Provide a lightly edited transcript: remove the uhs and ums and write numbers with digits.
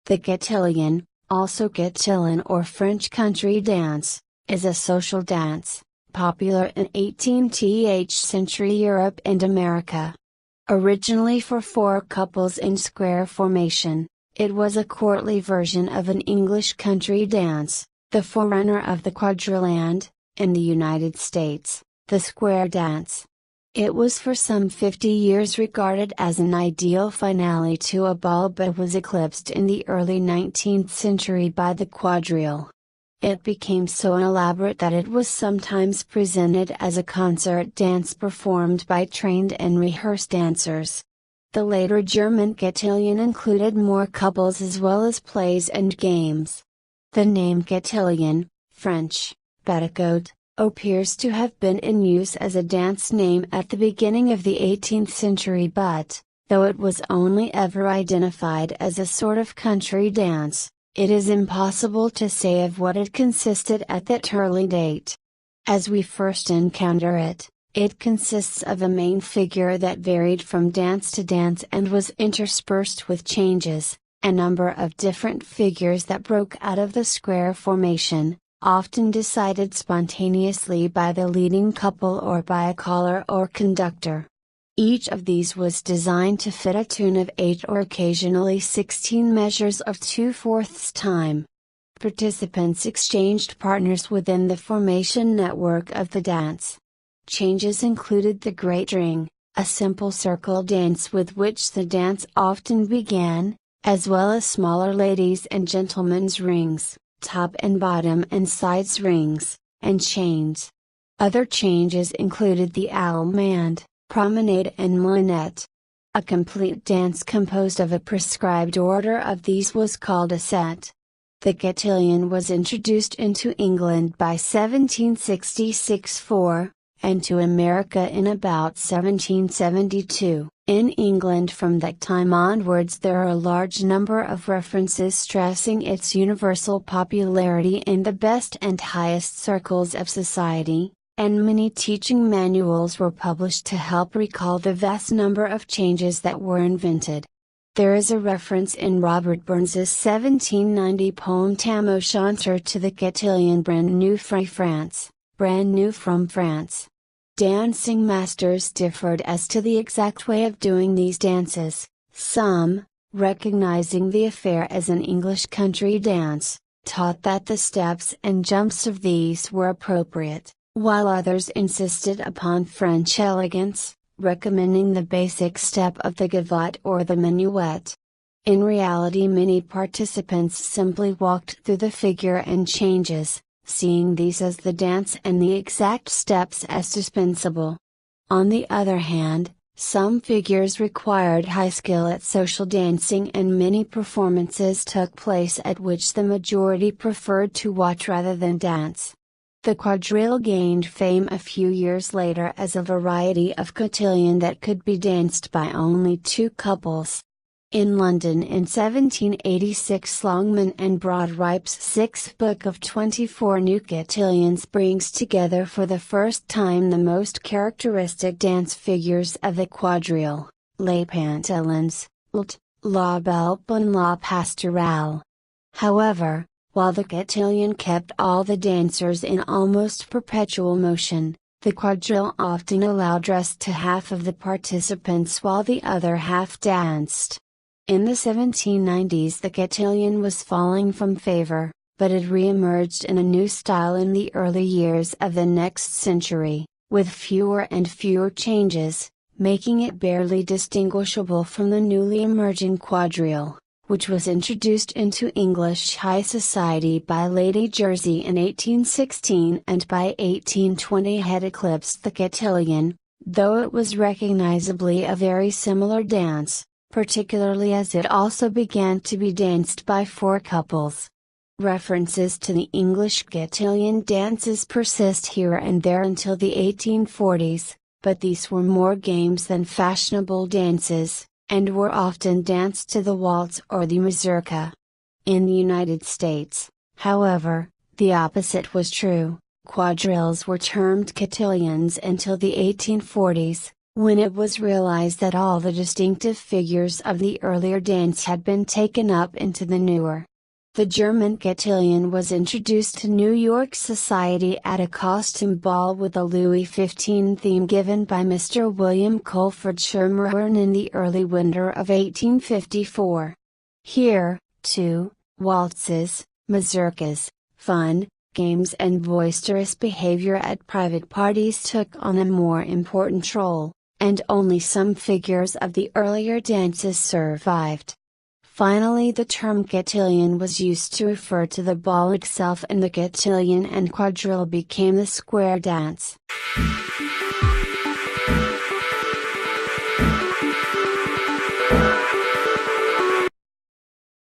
The cotillion, also cotillion or French country dance, is a social dance, popular in 18th century Europe and America. Originally for four couples in square formation, it was a courtly version of an English country dance, the forerunner of the quadrille and, in the United States, the square dance. It was for some 50 years regarded as an ideal finale to a ball but was eclipsed in the early 19th century by the quadrille. It became so elaborate that it was sometimes presented as a concert dance performed by trained and rehearsed dancers. The later German cotillion included more couples as well as plays and games. The name cotillion, French, petticoat, appears to have been in use as a dance name at the beginning of the 18th century but, though it was only ever identified as a sort of country dance, it is impossible to say of what it consisted at that early date. As we first encounter it, it consists of a main figure that varied from dance to dance and was interspersed with changes, a number of different figures that broke out of the square formation, often decided spontaneously by the leading couple or by a caller or conductor. Each of these was designed to fit a tune of 8 or occasionally 16 measures of 2/4 time. Participants exchanged partners within the formation network of the dance. Changes included the great ring, a simple circle dance with which the dance often began, as well as smaller ladies' and gentlemen's rings, top and bottom and sides rings, and chains. Other changes included the allemande, promenade and minette. A complete dance composed of a prescribed order of these was called a set. The cotillion was introduced into England by 1766 and to America in about 1772. In England from that time onwards there are a large number of references stressing its universal popularity in the best and highest circles of society, and many teaching manuals were published to help recall the vast number of changes that were invented. There is a reference in Robert Burns's 1790 poem Tam O'Shanter to the cotillion brand new from France, brand new from France. Dancing masters differed as to the exact way of doing these dances, some, recognizing the affair as an English country dance, taught that the steps and jumps of these were appropriate, while others insisted upon French elegance, recommending the basic step of the gavotte or the minuet. In reality many participants simply walked through the figure and changes, seeing these as the dance and the exact steps as dispensable. On the other hand, some figures required high skill at social dancing and many performances took place at which the majority preferred to watch rather than dance. The quadrille gained fame a few years later as a variety of cotillion that could be danced by only two couples. In London in 1786 Longman and Brodriep's sixth book of 24 new cotillions brings together for the first time the most characteristic dance figures of the quadrille, les pantallons, la belpe and la pastorale. However, while the cotillion kept all the dancers in almost perpetual motion, the quadrille often allowed rest to half of the participants while the other half danced. In the 1790s the cotillion was falling from favor, but it re-emerged in a new style in the early years of the next century, with fewer and fewer changes, making it barely distinguishable from the newly emerging quadrille, which was introduced into English high society by Lady Jersey in 1816 and by 1820 had eclipsed the cotillion, though it was recognizably a very similar dance, particularly as it also began to be danced by four couples. References to the English cotillion dances persist here and there until the 1840s, but these were more games than fashionable dances, and were often danced to the waltz or the mazurka. In the United States, however, the opposite was true. Quadrilles were termed cotillions until the 1840s, when it was realized that all the distinctive figures of the earlier dance had been taken up into the newer. The German cotillion was introduced to New York society at a costume ball with a Louis XV theme given by Mr. William Colford Schermerhorn in the early winter of 1854. Here, too, waltzes, mazurkas, fun, games and boisterous behavior at private parties took on a more important role, and only some figures of the earlier dances survived. Finally, the term cotillion was used to refer to the ball itself, and the cotillion and quadrille became the square dance.